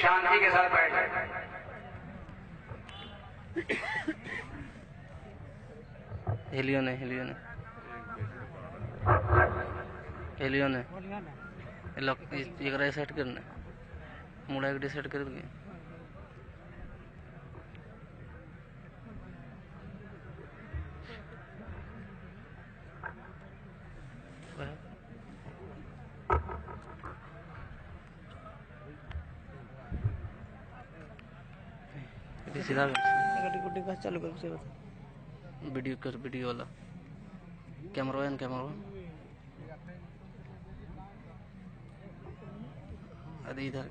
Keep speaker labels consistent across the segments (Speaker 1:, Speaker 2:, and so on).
Speaker 1: شانتی کے ساتھ بیٹھ جائیں.
Speaker 2: ہیلیو نے یہ سیٹ کرنا موڑا ایک سیٹ کر دیا. سیدھا چالو کر ویڈیو والا کیمرہ ادھر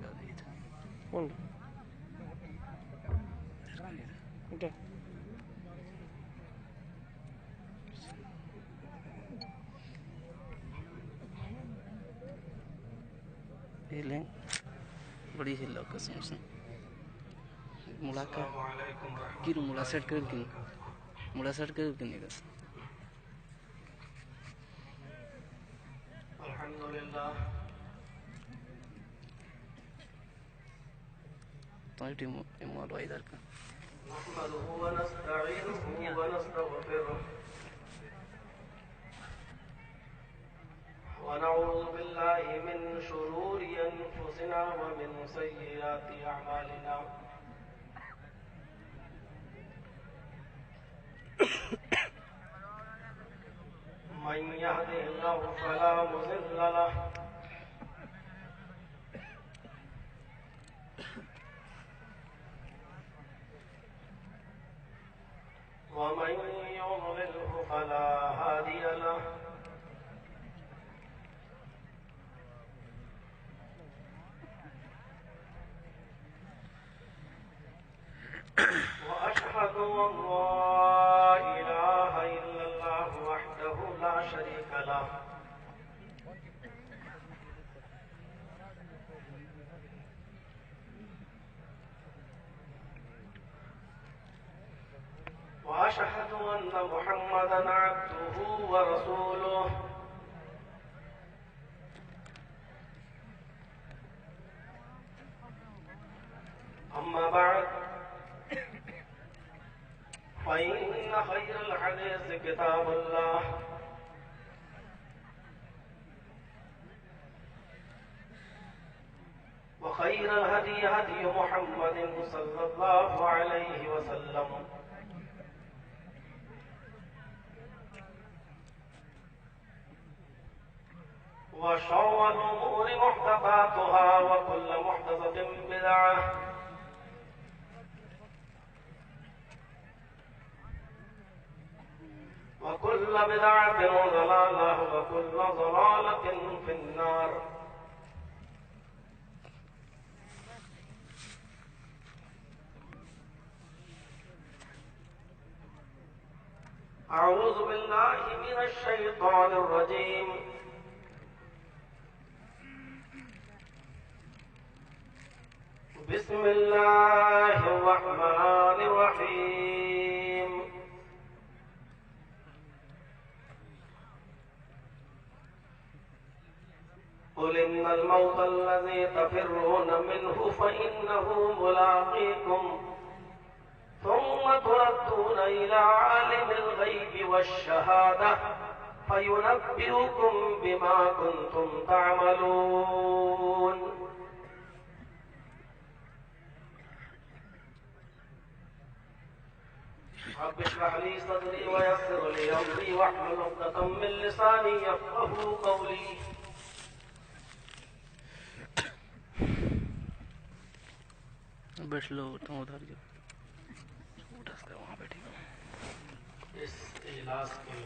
Speaker 2: بڑی ہل قسم سے مڑا سیٹ کر
Speaker 1: الحمدللہ
Speaker 2: ادھر کا
Speaker 1: نحمده ونستعينه ونستغفره ونعوذ بالله من شرور أنفسنا ومن سيئات أعمالنا من يهده الله فلا مضل له ومن يضلله فلا هادي له وأشهد أن لا إله إلا الله وحده لا شريك له وأشهد أن محمدًا عبده ورسوله أما بعد فإن خير الحديث كتاب الله وخير الهدي هدي محمد صلى الله عليه وسلم وشر الأمور محدثاتها وكل محدثة بدعة وكل بدعة ضلالة وكل ضلالة في النار. أعوذ بالله من الشيطان الرجيم. بسم الله الرحمن الرحيم. قل إن الموت الذي تفرون منه فإنه ملاقيكم ثم تردون إلى عالم الغيب والشهادة فينبئكم بما كنتم تعملون. رب اشرح لي صدري ويسر لي أمري واحلل عقدة من لساني يفقهوا قولي.
Speaker 2: بیٹھ لو تم ادھر جو وہاں بیٹھی
Speaker 1: اس اجلاس کے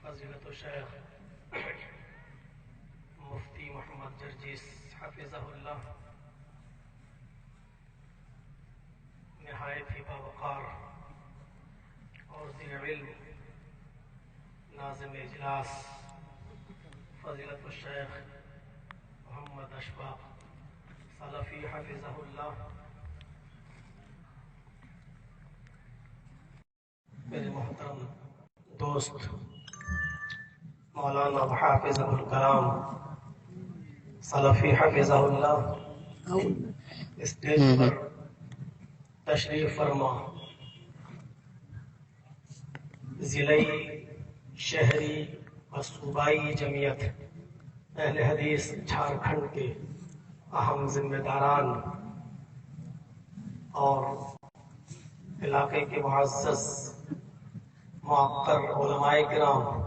Speaker 1: فضیلت الشیخ مفتی محمد جرجیس حفظہ اللہ نہایت ہی باوقار اور ذی علم ناظم اجلاس فضیلت الشیخ محمد اشفاق سلفی حفظہ اللہ، میرے محترم دوست مولانا حافظ الکلام سلفی حفظہ اللہ اسٹیج پر تشریف فرما، ضلعی، شہری اور صوبائی جمعیت اہل حدیث جھارکھنڈ کے اہم ذمہ داران اور علاقے کے معزز معطر علماء کرام،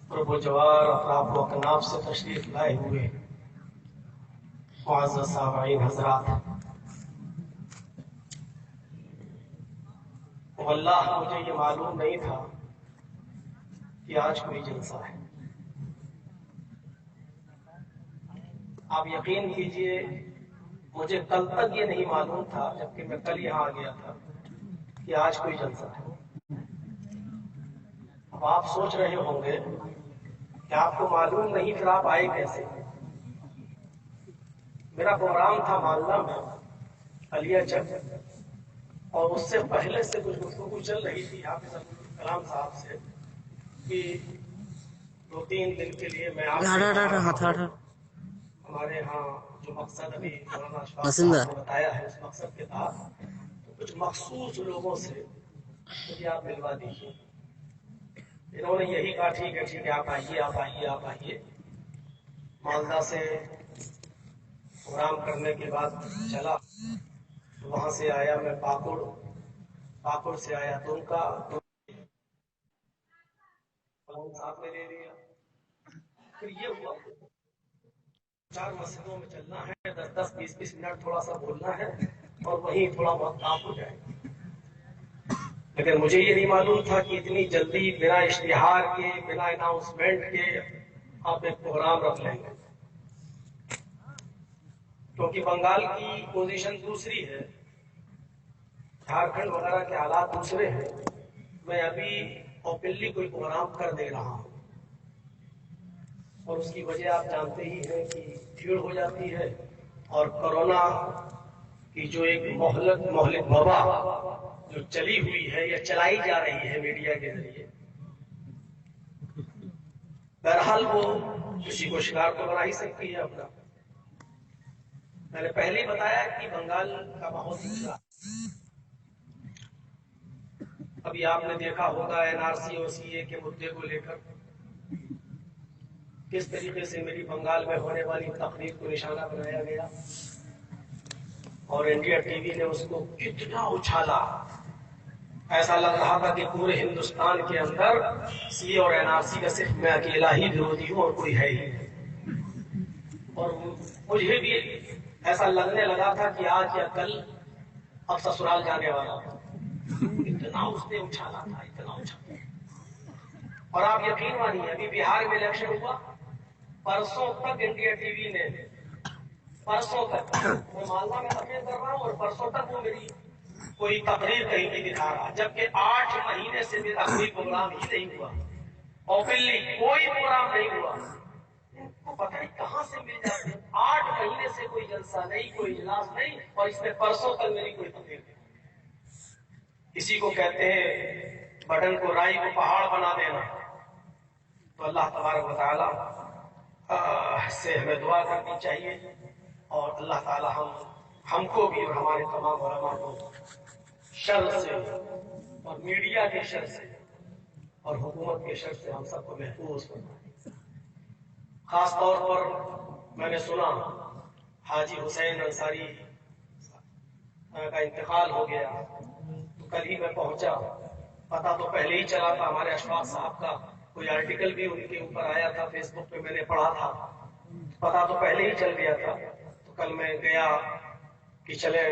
Speaker 1: قرب و جوار، اطراف و اکناف سے تشریف لائے ہوئے معزز سامعین حضرات، واللہ مجھے یہ معلوم نہیں تھا کہ آج کوئی جلسہ ہے۔ آپ یقین کیجئے مجھے کل تک یہ نہیں معلوم تھا، جبکہ میں کل یہاں آ گیا تھا، کہ آج کوئی جلسہ ہے۔ اب آپ سوچ رہے ہوں گے کہ آپ کو معلوم نہیں، پھر آپ آئے کیسے؟ میرا پروگرام تھا معلّہ میں علیہ چک، اور اس سے پہلے سے کچھ گفتگو چل رہی تھی حافظ کلام صاحب سے کہ 2-3 دن کے لیے میں آپ ہمارے ہاں جو مقصد ابھی مولانا اشفاق صاحب نے بتایا ہے اس مقصد کے تحت تو کچھ مخصوص لوگوں سے مجھے آپ ملوا دیجیے۔ انہوں نے یہی کہا ٹھیک ہے آپ آئیے آپ آئیے آپ آئیے۔ مالدہ سے پروگرام کرنے کے بعد چلا، وہاں سے آیا میں پاکڑ سے آیا دمکا، صاحب نے دے دیا۔ پھر یہ ہوا 4 مسجدوں میں چلنا ہے، 10-20 منٹ تھوڑا سا بولنا ہے اور وہیں تھوڑا بہت کام ہو جائے۔ لیکن مجھے یہ نہیں معلوم تھا کہ اتنی جلدی بنا اشتہار کے، بنا اناؤنسمنٹ کے آپ ایک پروگرام رکھ لیں گے، کیونکہ بنگال کی پوزیشن دوسری ہے، جھارکھنڈ وغیرہ کے حالات دوسرے ہیں۔ میں ابھی اوپنلی کوئی پروگرام کر دے رہا ہوں اور اس کی وجہ آپ جانتے ہی ہیں کہ بھیڑ ہو جاتی ہے، اور کورونا کی جو ایک مہلک وبا جو چلی ہوئی ہے یا چلائی جا رہی ہے میڈیا کے ذریعے، بہرحال وہ کسی کو شکار تو بنا ہی سکتی ہے اپنا۔ میں نے پہلے ہی بتایا کہ بنگال کا ماحول دوسرا۔ ابھی آپ نے دیکھا ہوگا NRC اور CA کے مدعے کو لے کر کس طریقے سے میری بنگال میں ہونے والی تقریر کو نشانہ بنایا گیا، اور انڈیا ٹی وی نے اس کو کتنا اچھالا۔ ایسا لگ رہا تھا کہ پورے ہندوستان کے اندر CA اور NRC کا صرف میں اکیلا ہی ورودھی ہوں اور کوئی ہے ہی نہیں۔ اور مجھے بھی ایسا لگنے لگا تھا کہ آج یا کل اب سسرال جانے والا ہوں، اتنا اس نے اچھالا تھا، اتنا اچھالا۔ اور آپ یقین مانیے ابھی بہار میں الیکشن ہوا، پرسوں تک انڈیا ٹی وی نے، پرسوں تک میں مالدہ میں تقریر کر رہا ہوں اور پرسوں تک وہ میری کوئی تقریر کہیں نہیں دکھا رہا، جبکہ 8 مہینے سے میرا کوئی پروگرام ہی نہیں ہوا، اوپنلی کوئی پروگرام نہیں ہوا۔ کو پتہ نہیں کہاں سے مل جاتے ہیں، 8 مہینے سے کوئی جلسہ نہیں، کوئی اجلاس نہیں، اور اس میں پرسوں تک میری کوئی تقریر نہیں۔ اسی کو کہتے ہیں بٹن کو رائی کو پہاڑ بنا دینا۔ تو اللہ تبارک و تعالی سے ہمیں دعا کرنی چاہیے، اور اللہ تعالی ہم کو بھی اور ہمارے تمام علماء کو شر سے اور میڈیا کے شر سے اور حکومت کے شر سے ہم سب کو محفوظ فرمائے۔ خاص طور پر میں نے سنا حاجی حسین انصاری کا انتقال ہو گیا، تو کل ہی میں پہنچا، پتہ تو پہلے ہی چلا تھا، ہمارے اشفاق صاحب کا کوئی آرٹیکل بھی ان کے اوپر آیا تھا، فیس بک پہ میں نے پڑھا تھا، پتہ تو پہلے ہی چل گیا تھا۔ تو کل میں گیا کہ چلے،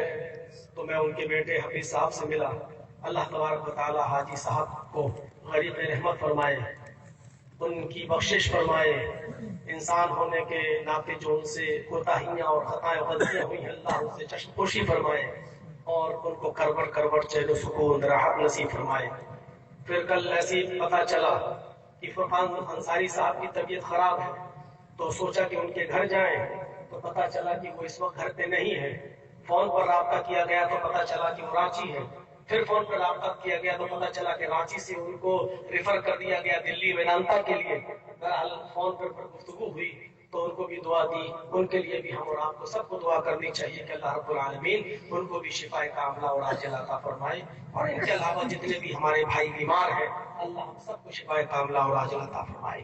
Speaker 1: تو میں ان کے بیٹے حفیظ صاحب سے ملا۔ اللہ تبارک و تعالی حاجی صاحب کو غریق رحمت فرمائے، ان کی بخشش فرمائے، انسان ہونے کے ناطے جو ان سے کوتاہیاں اور خطائیں غلطیاں ہوئی ہیں اللہ ان سے چشم پوشی فرمائے، اور ان کو کروٹ چین و سکون راحت نصیب فرمائے۔ پھر کل ایسے پتہ چلا کہ فرقان انصاری صاحب کی طبیعت خراب ہے، تو سوچا کہ ان کے گھر جائیں، تو پتہ چلا کہ وہ اس وقت گھر پہ نہیں ہے۔ فون پر رابطہ کیا گیا تو پتہ چلا کہ وہ رانچی ہے۔ پھر فون پر رابطہ کیا گیا تو پتہ چلا کہ رانچی سے ان کو ریفر کر دیا گیا دلی ویدانتا کے لیے. بہرحال فون پر گفتگو ہوئی تو ان کو بھی دعا دی. ان کے لیے بھی ہم اور آپ کو سب کو دعا کرنی چاہیے کہ اللہ رب العالمین ان کو بھی شفا کاملہ اور عاجلہ عطا فرمائے. اور ان کے علاوہ جتنے بھی ہمارے بھائی بیمار ہیں اللہ ہم سب کو شفا کاملہ اور عاجلہ عطا فرمائے.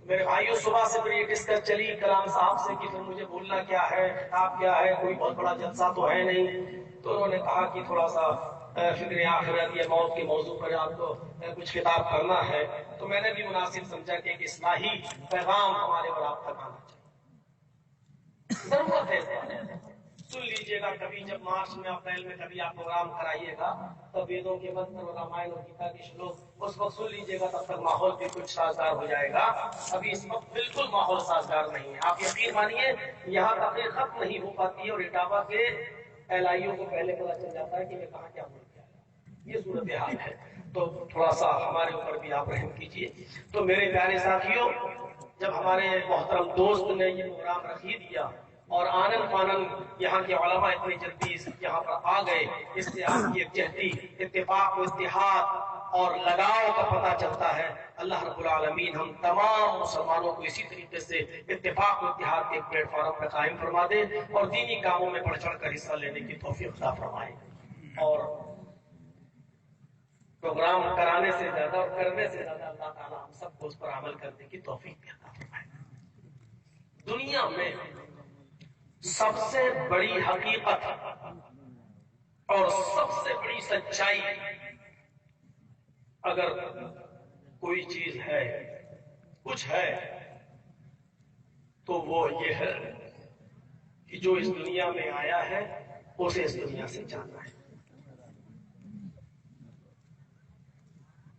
Speaker 1: میرے بھائیوں صبح سے پھر یہ ڈسکس چلی کلام صاحب سے کہ پھر مجھے بولنا کیا ہے، خطاب کیا ہے، کوئی بہت بڑا جلسہ تو ہے نہیں. تو انہوں نے کہا کہ تھوڑا سا فکر آخرت یا موت کے موضوع پر آپ کو کچھ خطاب کرنا ہے. تو میں نے بھی مناسب سمجھا کہ ایک اصلاحی پیغام ہمارے اور آپ تک آنا چاہیے، ضرورت ہے. سن لیجیے گا کبھی جب مارچ میں اپریل میں کبھی آپ پروگرام کرائیے گا تو ویدوں کے منتر اور رامائن اور گیتا کے شلوک اس وقت سن لیجیے گا، تب تک ماحول بھی کچھ سازگار ہو جائے گا. ابھی اس وقت بالکل ماحول سازگار نہیں ہے. آپ یقین مانیے یہاں تقریر ختم نہیں ہو پاتی ہے اور اٹاوا کے اہلائیوں کو پہلے پتا چل جاتا ہے کہ میں کہاں کیا بول گیا. یہ صورتحال ہے. تو تھوڑا سا ہمارے اوپر بھی آپ رحم کیجیے. تو میرے پیارے ساتھیوں، جب ہمارے محترم دوست نے یہ پروگرام رکھی دیا اور آنن فانن یہاں کے علماء اتنی جلدی یہاں پر آ گئے، اس سے آپ کی یکجہتی، اتفاق و اتحاد اور لگاؤ کا پتہ چلتا ہے. اللہ رب العالمین ہم تمام مسلمانوں کو اسی طریقے سے اتفاق و اتحاد کے ایک پلیٹ فارم پر قائم فرما دے اور دینی کاموں میں بڑھ چڑھ کر حصہ لینے کی توفیق عطا فرمائے. اور پروگرام کرانے سے زیادہ اور کرنے سے زیادہ اللہ تعالیٰ ہم سب کو اس پر عمل کرنے کی توفیق عطا فرمائے. دنیا میں سب سے بڑی حقیقت اور سب سے بڑی سچائی اگر کوئی چیز ہے، کچھ ہے، تو وہ یہ ہے کہ جو اس دنیا میں آیا ہے اسے اس دنیا سے جانا ہے.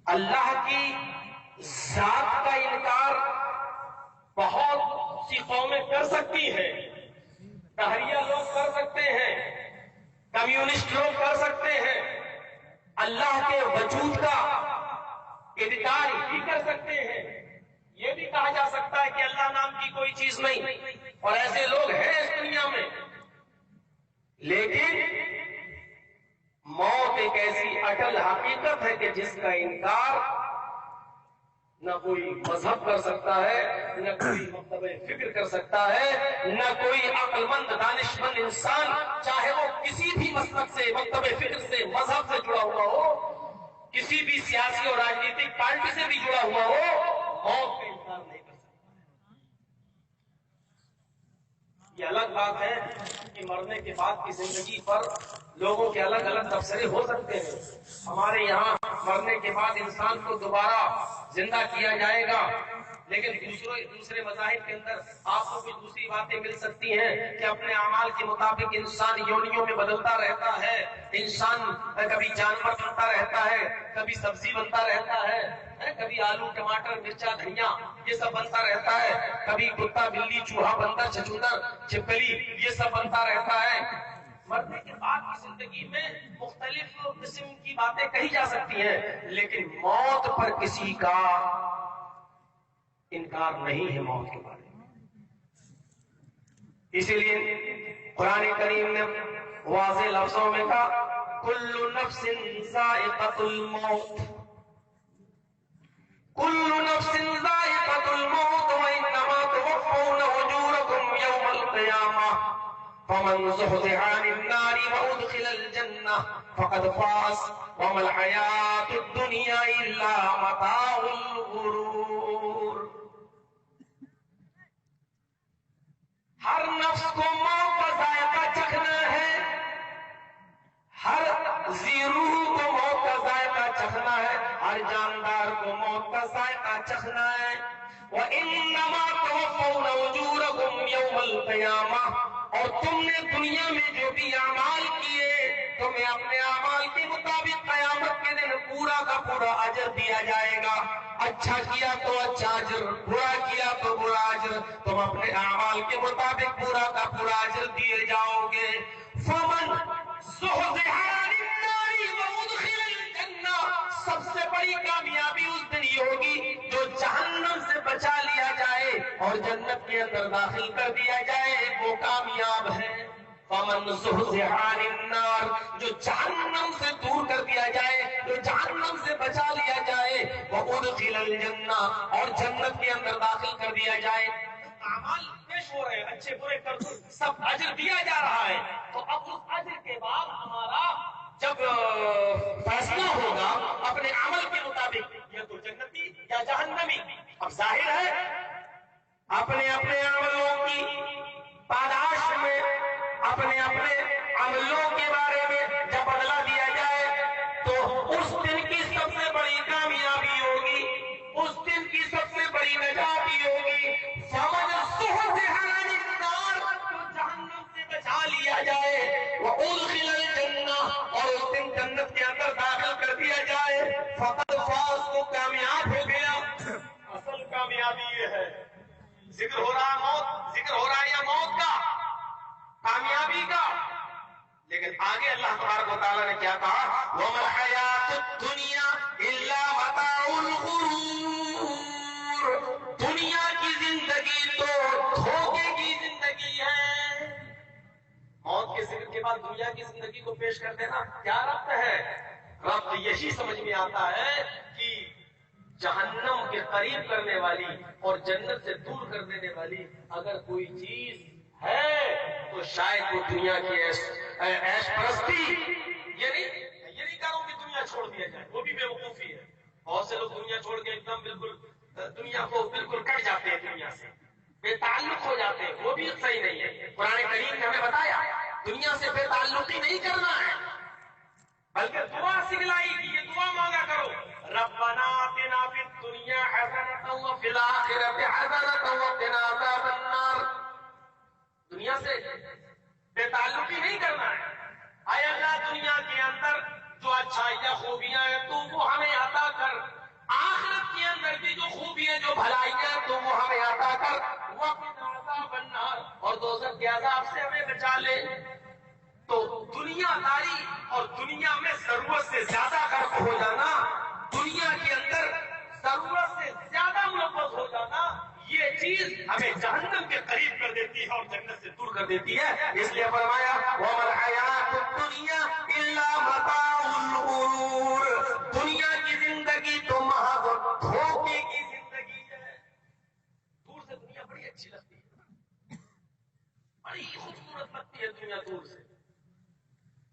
Speaker 1: اللہ کی ذات کا انکار بہت سی قومیں کر سکتی ہیں. تحریہ لوگ کر سکتے ہیں، کمیونسٹ لوگ کر سکتے ہیں. اللہ کے وجود کا انکار ہی کر سکتے ہیں. یہ بھی کہا جا سکتا ہے کہ اللہ نام کی کوئی چیز نہیں، اور ایسے لوگ ہیں اس دنیا میں. لیکن موت ایک ایسی اٹل حقیقت ہے کہ جس کا انکار نہ کوئی مذہب کر سکتا ہے، نہ کوئی مکتب فکر کر سکتا ہے، نہ کوئی عقل مند دانش مند انسان، چاہے وہ کسی بھی مسلک سے، مکتب فکر سے، مذہب سے جڑا ہوا ہو، کسی بھی سیاسی اور راجنیتک پارٹی سے بھی جڑا ہوا ہو، موت کا انکار نہیں کر سکتا. یہ الگ بات ہے کہ مرنے کے بعد کی زندگی پر لوگوں کے الگ الگ تبصرے ہو سکتے ہیں. ہمارے یہاں مرنے کے بعد انسان کو دوبارہ زندہ کیا جائے گا، لیکن دوسرے مذاہب کے اندر آپ کو کچھ دوسری باتیں مل سکتی ہیں کہ اپنے اعمال کے مطابق انسان یونیوں میں بدلتا رہتا ہے. انسان کبھی جانور بنتا رہتا ہے، کبھی سبزی بنتا رہتا ہے، کبھی آلو ٹماٹر مرچا دھنیا یہ سب بنتا رہتا ہے، کبھی کتا بلی چوہا بندر چھچھندر چھپکلی یہ سب بنتا رہتا ہے. مرنے کے بعد کی زندگی میں مختلف قسم کی باتیں کہی جا سکتی ہیں، لیکن موت پر کسی کا انکار نہیں ہے موت کے بارے میں. اسی لیے قرآن کریم نے واضح لفظوں میں کہا کل نفس ذائقۃ الموت، کل نفس ذائقۃ الموت وانما توفون اجورکم یوم القیامہ فمن زحزح عن النار وادخل الجنہ فقد فاز وما الحیاۃ الدنیا الا متاع الغرور. ہر نفس کو موت کا ذائقہ چکھنا ہے، ہر ذی روح کو موت کا ذائقہ چکھنا ہے، ہر جاندار کو موت کا ذائقہ چکھنا ہے. وَإِنَّمَا تُوَفَّوْنَ أُجُورَكُمْ يَوْمَ الْقِيَامَةِ، اور تم نے دنیا میں جو بھی اعمال کیے تمہیں اپنے اعمال کے مطابق قیامت کے دن پورا کا پورا اجر دیا جائے گا. اچھا کیا تو اچھا اجر، برا کیا تو برا اجر، تم اپنے اعمال کے مطابق پورا کا پورا اجر دیے جاؤ گے. فمن زحزح عن النار وادخل الجنہ، سب سے بڑی کامیابی اس دن یہ ہوگی جو جہنم سے بچا لیا جائے اور جنت کے اندر داخل کر دیا جائے، وہ کامیاب ہے. ومن زحزح عن النار، جو جہنم سے دور کر دیا جائے، جو جہنم سے بچا لیا جائے، وادخل الجنہ، اور جنت کے اندر داخل کر دیا جائے. اعمال پیش ہو رہے ہیں، اچھے برے کر سب اجر دیا جا رہا ہے. تو اب اس اجر کے بعد ہمارا جب فیصلہ ہوگا اپنے عمل کے مطابق، یا تو جنتی یا جہنمی. اب ظاہر ہے اپنے اپنے عملوں کی پاداش میں، اپنے اپنے عملوں کے بارے میں جب بدلا دیا جائے تو اس دن کی سب سے بڑی کامیابی ہوگی، اس دن کی سب سے بڑی نجات ہوگی. فمن زحزح عن النار، جو جہنم سے بچا لیا جائے، وادخل الجنہ، اور اس دن جنت کے اندر داخل کر دیا جائے، فقد فاز، وہ کامیاب ہو گیا. اصل کامیابی یہ ہے. ذکر ہو رہا موت، ذکر ہو رہا ہے یا موت کا، کامیابی کا. لیکن آگے اللہ تبارک و تعالیٰ نے کیا کہا؟ وَمَا الْحَيَاةُ الدُّنْيَا إِلَّا مَتَاعُ الْغُرُورِ، دنیا کی زندگی تو دھوکے کی زندگی ہے. موت کے ذکر کے بعد دنیا کی زندگی کو پیش کر دینا کیا ربط ہے؟ ربط یہی سمجھ میں آتا ہے کہ جہنم کے قریب کرنے والی اور جنت سے دور کر دینے والی اگر کوئی چیز ہے تو شاید وہ دنیا کی عیش پرستی. یہ نہیں کہہ رہا ہوں کہ دنیا چھوڑ دیا جائے، وہ بھی بے وقوفی ہے. بہت سے لوگ دنیا چھوڑ کے ایک دم بالکل دنیا کو بالکل کٹ جاتے ہیں، دنیا سے بے تعلق ہو جاتے ہیں، وہ بھی صحیح نہیں ہے. قرآن کریم نے ہمیں بتایا دنیا سے بے تعلقی نہیں کرنا ہے، بلکہ دعا سکھلائی کہ یہ دعا مانگا کرو، ربنا آتنا فی الدنیا حسنۃ وفی الآخرۃ حسنۃ وقنا عذاب النار. دنیا سے بے تعلقی نہیں کرنا ہے. اے اللہ، دنیا کے اندر جو اچھائیاں خوبیاں ہیں تو وہ ہمیں عطا کر، آخرت کے اندر بھی جو خوبیاں جو بھلائیاں تو وہ ہمیں عطا کر، وقنا عذاب النار، اور دوزخ کے عذاب سے ہمیں بچا لے. تو دنیا داری اور دنیا میں ضرورت سے زیادہ غرق ہو جانا، دنیا کے اندر ضرورت سے زیادہ ملوث ہو جانا، یہ چیز ہمیں جہنم کے قریب کر دیتی ہے اور جنت سے دور کر دیتی ہے. اس لیے فرمایا وَمَا الْحَيَاةُ الدُّنْيَا إِلَّا مَتَاعُ الْغُرُورِ، دنیا کی زندگی تو محض دھوکے کی زندگی ہے. دور سے دنیا بڑی اچھی لگتی ہے، بڑی خوبصورت لگتی ہے دنیا دور سے،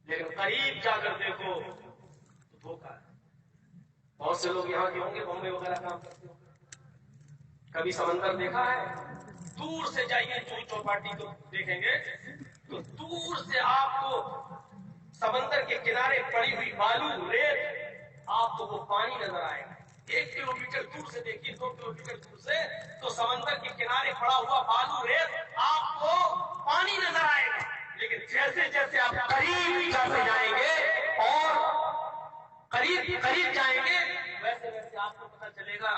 Speaker 1: لیکن قریب جا کر دیکھو تو دھوکا ہے. بہت سے لوگ یہاں کے ہوں گے بمبئی وغیرہ کام کرتے ہوں گے، کبھی سمندر دیکھا ہے؟ دور سے جائیے چور چوپاٹی کو دیکھیں گے تو دور سے آپ کو سمندر کے کنارے پڑی ہوئی بالو ریت، آپ کو وہ پانی نظر آئے گا. 1 کلومیٹر دور سے دیکھیے، 2 کلومیٹر دور سے تو سمندر کے کنارے پڑا ہوا بالو ریت آپ کو پانی نظر آئے گا. لیکن جیسے جیسے آپ قریب جاتے جائیں گے اور قریب جائیں گے ویسے ویسے آپ کو پتا چلے گا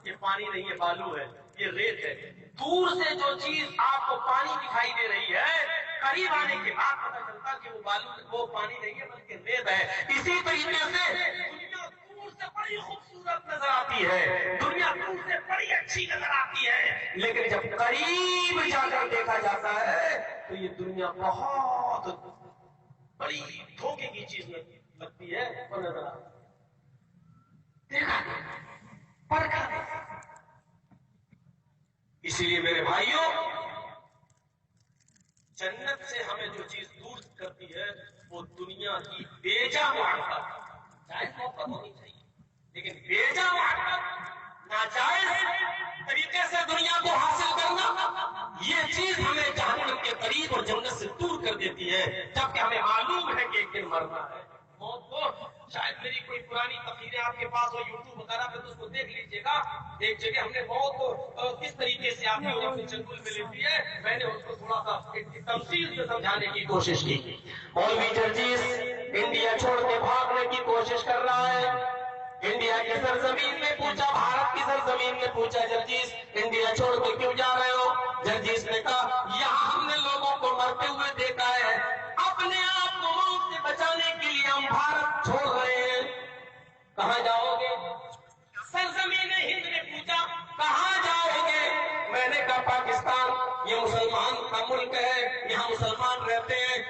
Speaker 1: یہ پانی نہیں، یہ بالو ہے، یہ ریت ہے. دور سے جو چیز آپ کو پانی دکھائی دے رہی ہے، قریب آنے کے بعد پتا چلتا کہ وہ بالو، وہ پانی نہیں ہے بلکہ ریت ہے. اسی طریقے سے دنیا دور سے بڑی خوبصورت نظر آتی ہے، دنیا دور سے بڑی اچھی نظر آتی ہے، لیکن جب قریب جا کر دیکھا جاتا ہے تو یہ دنیا بہت بڑی دھوکے کی چیز لگتی ہے اور نظر آتی ہے. دیکھا پرکھا. اسی لیے میرے بھائیوں، جنت سے ہمیں جو چیز دور کرتی ہے وہ دنیا کی بیجا محبت. جائز محبت ہونی چاہیے، لیکن بیجا محبت، ناجائز طریقے سے دنیا کو حاصل کرنا، یہ چیز ہمیں جہنم کے قریب اور جنت سے دور کر دیتی ہے. جبکہ ہمیں معلوم ہے کہ ایک دن مرنا ہے. موت کو شاید میری کوئی پرانی تقریریں آپ کے پاس ہو یوٹیوب وغیرہ پہ تو اس کو دیکھ لیجیے گا. ایک جگہ ہم نے موت کو کس طریقے سے آتی ہے اپنے چنگل میں لیتی ہے، میں نے اس کو تھوڑا سا تفصیل سے سمجھانے کی کوشش کی. مولوی جرجیس انڈیا چھوڑ کے بھاگنے کی کوشش کر رہا ہے. انڈیا کی سرزمین میں پوچھا، بھارت کی سرزمین میں پوچھا، جرجیس انڈیا چھوڑ کے کیوں جا رہے ہو؟ جرجیس نے کہا یہاں ہم نے لوگوں کو مرتے ہوئے دیکھا ہے، اپنے آپ کو موت سے بچانے کے لیے ہم بھارت چھوڑ رہے ہیں. کہاں جاؤ گے؟ سرزمین ہند نے پوچھا کہاں جاؤ گے؟ میں نے کہا پاکستان، یہ مسلمان کا ملک ہے، یہاں مسلمان رہتے ہیں،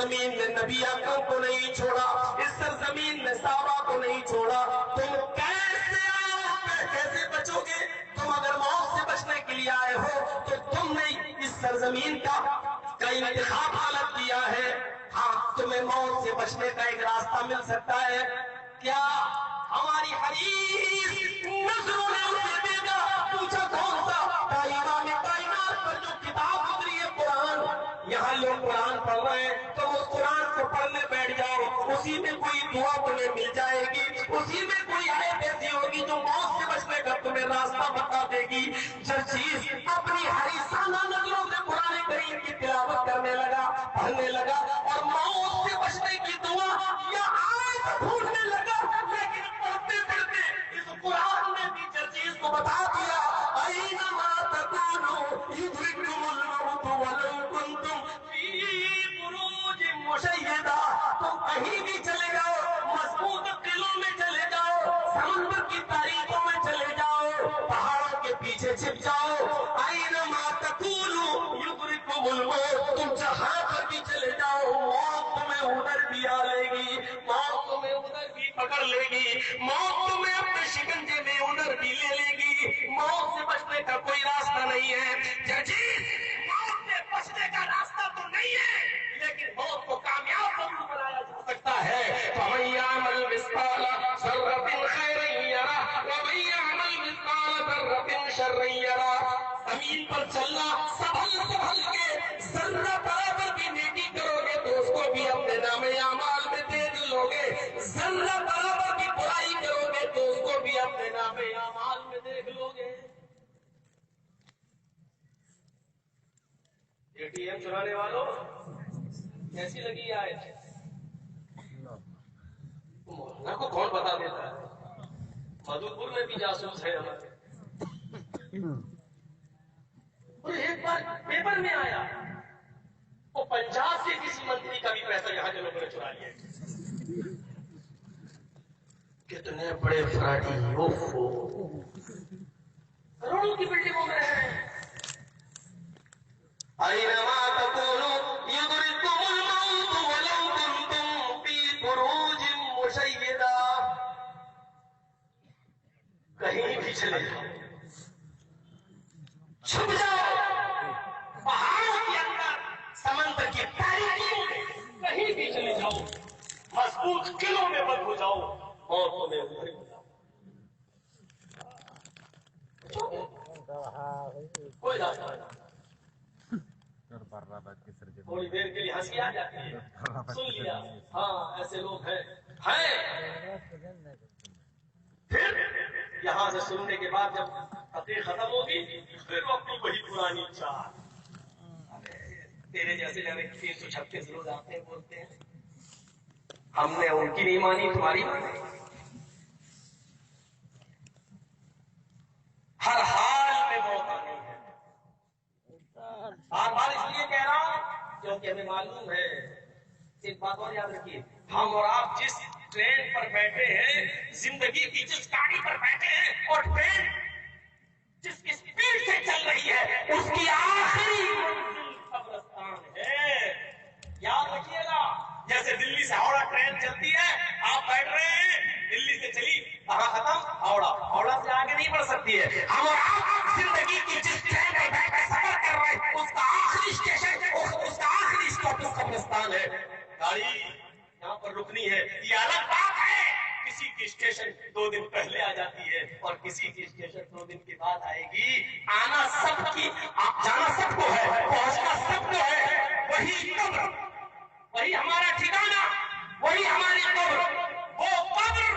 Speaker 1: سرزمین نے نبی اکرم کو نہیں چھوڑا، اس سرزمین نے صحابہ کو نہیں چھوڑا، تم کیسے آئے ہو، کیسے بچو گے؟ تم اگر موت سے بچنے کے لیے آئے ہو تو تم نے اس سرزمین کا انتخاب غلط کیا ہے۔ ہاں تمہیں موت سے بچنے کا ایک راستہ مل سکتا ہے، کیا ہماری حدیث نظروں نے اسے دیکھا، پوچھا کون سا؟ امام کائنات پر جو کتاب اتری ہے قرآن، یہاں لوگ قرآن پڑھ رہے ہیں تو اس قرآن کو پڑھنے بیٹھ جاؤ، اسی میں کوئی دعا تمہیں مل جائے گی، اسی میں کوئی آیت ایسی ہوگی جو موت سے بچنے کا تمہیں راستہ بتا دے گی۔ جرجیس اپنی حریصانہ نظروں سے قرآن کریم کی تلاوت کرنے لگا، پڑھنے لگا اور موت سے بچنے کی دعا یا آیت ڈھونڈنے لگا، لیکن پڑھتے پڑھتے اس قرآن نے بھی جرجیس کو بتا دیا اینما تکونوا یدرککم الموت ولو کنتم فی بروج مشیدہ، تم کہیں بھی چلے جاؤ، مضبوط قلعوں میں چلے جاؤ، سمندر کی تاریخوں میں چلے جاؤ، پہاڑوں کے پیچھے چھپ جاؤ، اینما تکونوا یدرککم الموت، تم جہاں پر بھی چلے جاؤ موت تمہیں ادھر بھی آ لے گی، موت تمہیں ادھر بھی پکڑ لے گی، موت تمہیں اپنے شکنجے میں ادھر بھی لے لے گی، موت سے بچنے کا کوئی راستہ نہیں ہے۔ جرجیس موت سے بچنے کا راستہ تو نہیں ہے، لیکن موت کو کامیاب ضرور بنایا جا سکتا ہے۔ فَمَن يَعْمَلْ مِثْقَالَ ذَرَّةٍ خَيْرًا يَرَهُ وَمَن يَعْمَلْ مِثْقَالَ ذَرَّةٍ شَرًّا يَرَهُ، زمین پر چلنا سنبھل سنبھل کے، ذرہ برابر بھی نیکی کرو گے تو اس کو بھی اپنے نام اعمال میں دیکھ لو گے، ذرہ برابر بھی برائی کرو گے تو اس کو بھی اپنے نام اعمال میں دیکھ لو گے۔ اے ٹی ایم چلانے والوں کیسی لگی آیت؟ مولانا کو کون بتا دیتا ہے؟ مدھوپور میں بھی جاسوس ہے ہمارے، اور ایک بار پیپر میں آیا وہ پنجاب کے کسی منتری کا بھی پیسہ یہاں کے لوگوں نے چرا لیا۔ کتنے بڑے فراڈی، اوفو، کروڑوں کی بلڈنگوں میں ہیں۔ اینما تکونوا یدرککم الموت ولو کنتم فی بروج مشیدہ، کہیں بھی چلے جاؤ، چھپ جاؤ، پہاڑوں کے اندر، سمندر کی تاریکیوں میں، کہیں بھی چلے جاؤ، مضبوط قلعوں میں بند ہو جاؤ، موتوں میں ادھر ہو جاؤ، کوئی راستہ نہیں۔ تھوڑی دیر کے لیے ہنسی آ جاتی ہے، سن لیا، ہاں ایسے لوگ ہیں۔ پھر یہاں سے سننے کے بعد جب تقریر ختم ہوگی پھر وہ اپنی وہی پرانی چال، تیرے جیسے جانے 336 روز آتے ہیں بولتے ہیں ہم نے ان کی نہیں مانی تمہاری مانی۔ ہر حال میں موت آنی ہے، بار بار اس لیے کہہ رہا ہوں کیونکہ ہمیں معلوم ہے، ایک بات اور یاد رکھیے، ہم اور آپ جس ٹرین پر بیٹھے ہیں، زندگی کی جس گاڑی پر بیٹھے ہیں، اور ٹرین جس کی سپیڈ سے چل رہی ہے اس کی آخری منزل قبرستان ہے۔ یاد رکھیے گا، جیسے دلی سے ہاوڑا ٹرین چلتی ہے، آپ بیٹھ رہے ہیں، دلی سے چلی کہاں ختم؟ ہاوڑا، ہاوڑا سے آگے نہیں بڑھ سکتی ہے۔ ہم اور آپ زندگی کی جس ٹرین میں بیٹھ کر سفر کر رہے ہیں اس کا آخری اسٹیشن، اس کا آخری اسٹاپ قبرستان ہے۔ گاڑی یہاں پر رکنی ہے، یہ الگ بات ہے، کسی کی اسٹیشن 2 دن پہلے آ جاتی ہے اور کسی کی اسٹیشن 2 دن کے بعد آئے گی۔ آنا سب کی، جانا سب کو ہے، پہنچنا سب کو ہے، وہی قبر، وہی ہمارا ٹھکانہ، وہی ہماری قبر، وہ قبر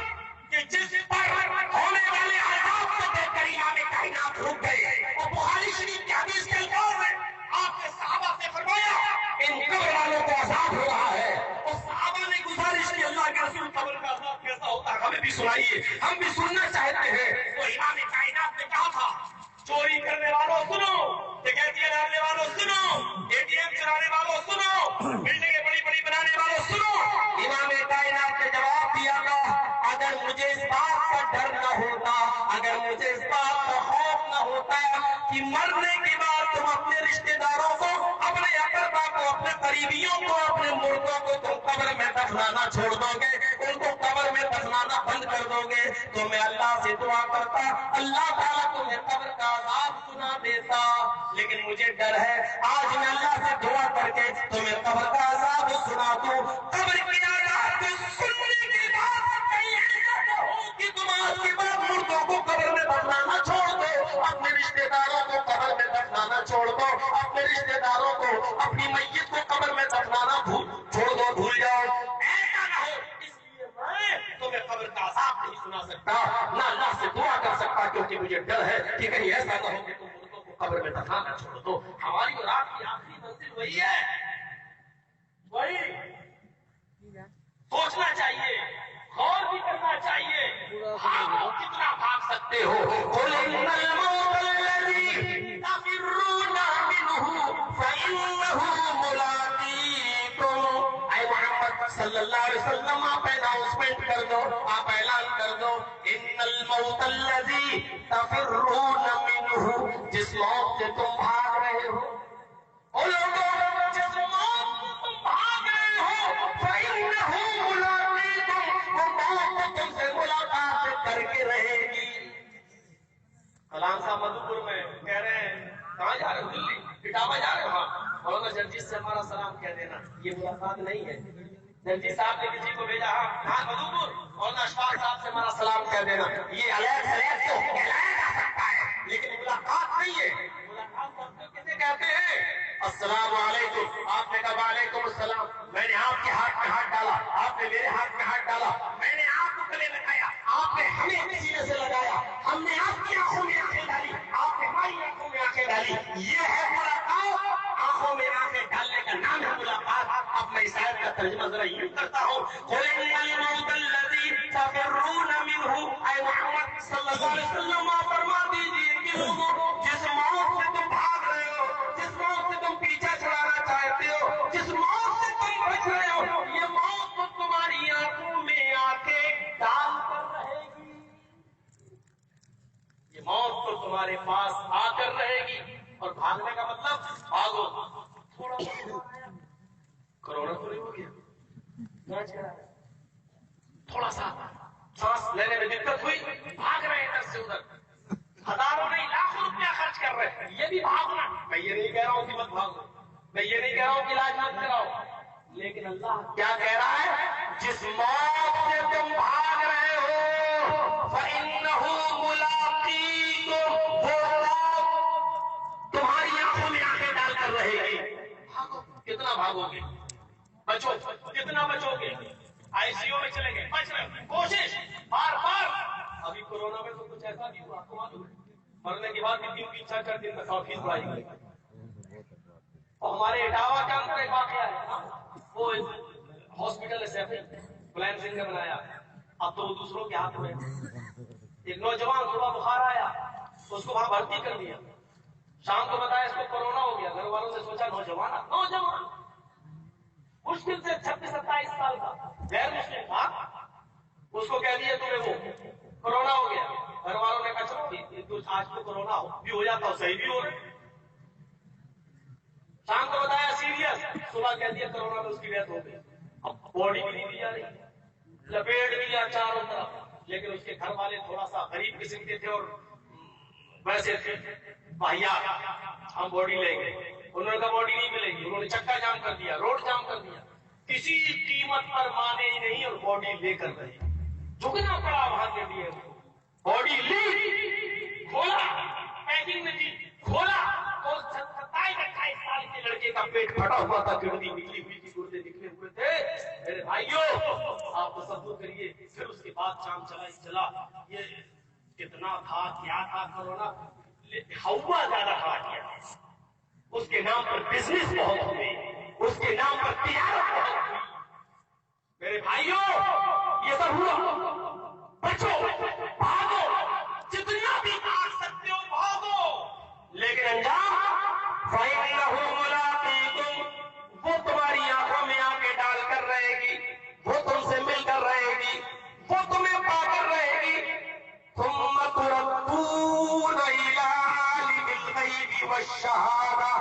Speaker 1: کہ جس پر ہونے والے عذاب کو دیکھ کر امام کائنات رک گئے۔ اور بخاری شریف کی حدیث کے الفاظ میں آپ نے صحابہ سے فرمایا ان قبر والوں کو عذاب ہو رہا ہے، اور صحابہ نے گزارش کی اللہ کے رسول قبر کا عذاب کیسا ہوتا ہے ہمیں بھی سنائیے، ہم بھی سننا چاہتے ہیں۔ تو امام کائنات نے کہا تھا چوری کرنے والوں سنو، ڈکیتیاں ڈالنے والوں سنو، اے ٹی ایم چلانے والوں سنو، بلڈنگیں بڑی بڑی بنانے والوں سنو۔ امام کائنات نے جواب دیا تھا اگر مجھے اس بات کا ڈر نہ ہوتا، اگر مجھے اس بات کا خوف نہ ہوتا کہ مرنے کے بعد تم اپنے رشتہ داروں کو، اپنے اقربا کو، اپنے قریبیوں کو, اپنے مردوں کو تم قبر میں دفنانا چھوڑ دو گے, ان کو قبر میں دفنانا بند کر دو گے, تو میں اللہ سے دعا کرتا اللہ تعالیٰ تمہیں قبر کا عذاب سنا دیتا. لیکن مجھے ڈر ہے آج میں اللہ سے دعا کر کے تمہیں قبر کا عذاب سنا دوں. قبر کی عذاب کو سننے کے بعد کہیں ایسا نہ ہو کہ تم آج کے بعد مردوں کو قبر میں دفنانا چھوڑ دو, اپنے رشتے داروں کو قبر میں دفنانا چھوڑ دو, اپنے رشتے داروں کو, اپنی میت کو قبر میں دفنانا چھوڑ دو, بھول جاؤ. ایسا نہ ہو, اس لیے میں تمہیں قبر کا عذاب نہیں سنا سکتا, نہ اللہ سے دعا کر سکتا, کیونکہ مجھے ڈر ہے کہ کہیں ایسا نہ ہو کہ تم مردوں کو قبر میں دفنانا چھوڑ دو. ہماری اور آپ کی آخری منزل وہی ہے, وہی سوچنا چاہیے, غور بھی کرنا چاہیے. بھاگو کتنا بھاگ سکتے ہو. قل ان الموت الذی تفرون منہ فانہ ملاقیکم. اے محمد صلی اللہ علیہ وسلم آپ اناؤنسمنٹ کر دو, آپ اعلان کر دو, ان الموت الذی تفرون منہ, جس موت سے تم بھاگ رہے ہو, او لوگوں جس موت سے تم بھاگ رہے ہو, فانہ ملاقیکم, وہ موت تم سے ملاقات کر کے رہے گی. کلام صاحب مدھوپور میں کہہ رہے ہیں کہاں جا رہے ہو, دلی اٹاوا جا رہے ہو, ہاں مولانا جرجیت سے ہمارا سلام کہہ دینا. یہ ملاقات نہیں ہے, جرجیت صاحب نے کسی کو بھیجا, ہاں مدھوپور مولانا اشفاق صاحب سے ہمارا سلام کہہ دینا. یہ علیحدہ سے کہلایا جا سکتا ہے, لیکن ملاقات نہیں ہے. ملاقات کسے کہتے ہیں؟ السلام علیکم, آپ نے کہا وعلیکم السلام, میں نے آپ کے ہاتھ میں ہاتھ ڈالا, آپ نے میرے ہاتھ میں ہاتھ ڈالا, میں نے آپ کو گلے لگایا, آپ نے ہمیں سینے سے لگایا, ہم نے آپ کی آنکھوں میں آنکھیں ڈالی, آپ نے ہماری آنکھوں میں آنکھیں ڈالی. یہ ہے ملاقات, آنکھوں میں آنکھیں ڈالنے کا نام ہے ملاقات. اب میں اس آیت کا ترجمہ ذرا یوں کرتا ہوں, قل ان الموت الذی تفرون منہ, اے محمد صلی اللہ علیہ وسلم آپ فرما دیجیے کہ لوگوں جس موت سے تم بھاگ رہے ہو, جس موت سے تم پیچھا چھڑانا چاہتے ہو, جس موت سے تم بچ رہے ہو, یہ موت تو تمہاری آنکھوں میں آنکھیں ڈال کر رہے گی. یہ موت تو تمہارے پاس آ کر رہے گی. اور بھاگنے کا مطلب بھاگو. تھوڑا کرونا تو نہیں ہو گیا, تھوڑا سا سانس لینے میں دقت ہوئی, بھاگ رہے ہیں ادھر سے ادھر, ہزاروں نہیں لاکھوں روپیہ خرچ کر رہے ہیں, یہ بھی بھاگنا. میں یہ نہیں کہہ رہا ہوں کہ مت بھاگو, میں یہ نہیں کہہ رہا ہوں کہ علاج مت کراؤ, لیکن اللہ کیا کہہ رہا ہے, جس موت سے تم بھاگ رہے ہو فإنہ ملاقیکم, وہ موت تمہاری آنکھوں میں آنکھیں ڈال کر رہے گی. بھاگو, کتنا بھاگو گے, بچو, کتنا بچو گے. آئی سی یو میں چلیں گے, بچ رہے, کوشش بار بار. ابھی کورونا میں تو کچھ ایسا بھی ہوا, آپ کو معلوم ہے, مرنے کے بعد بھی 3 4 دن میں 100 فیصد آئی گئی. اور ہمارے اٹاوا کے اندر ایک واقعہ ہے, وہ ہاسپٹل سے پلان سنگھ نے بنایا, اب تو وہ دوسروں کے ہاتھ میں. ایک نوجوان صبح بخار آیا, اس کو وہاں بھرتی کر دیا, شام کو بتایا اس کو کورونا ہو گیا. گھر والوں نے سوچا نوجوان مشکل سے 26-27 سال کا غیر مسلم تھا, اس کو کہہ دیا تمہیں وہ کورونا ہو گیا. گھر والوں نے کہا چلو آج تو کورونا بھی ہو جاتا ہو, صحیح بھی ہو رہے. شام کو بتایا سیریس, صبح کہہ دیا کورونا میں اس کی ڈیتھ ہو گئی. اب باڈی بھی نہیں دی جا رہی, لپیٹ دیا چاروں طرف. لیکن اس کے گھر والے تھوڑا سا غریب قسم کے تھے اور ویسے تھے واہیات, ہم باڈی لیں گے. انہوں نے کہا باڈی نہیں ملے گی. انہوں نے چکا جام کر دیا, روڈ جام کر دیا, کسی قیمت پر مانے ہی نہیں, اور باڈی لے کر گئے. جھکنا پڑا وہاں کے لیے. باڈی لی, کھولا, پیکنگ میں دی, کھولا تو 27-28 سال کے لڑکے کا پیٹ پھٹا ہوا تھا, گردی نکلی ہوئی تھی, گردے نکلے ہوئے تھے. میرے بھائیوں آپ تصور کریے, پھر اس کے بعد شام چلا. یہ کتنا تھا, کیا تھا کورونا, ہوا زیادہ کھا کیا. اس کے نام پر بزنس بہت ہوئے, اس کے نام پر تجارت بہت ہوئی. میرے بھائیوں یہ سب ہوا. بچو, بھاگو, جتنا بھی بھاگ سکتے ہو بھاگو, لیکن انجام فإنہ ملاقیکم, وہ تمہاری آنکھوں میں آنکھیں ڈال کر رہے گی, وہ تم سے مل کر رہے گی, وہ تمہیں پا کر رہے گی. ثم تردون إلى عالم الغیب والشہادہ,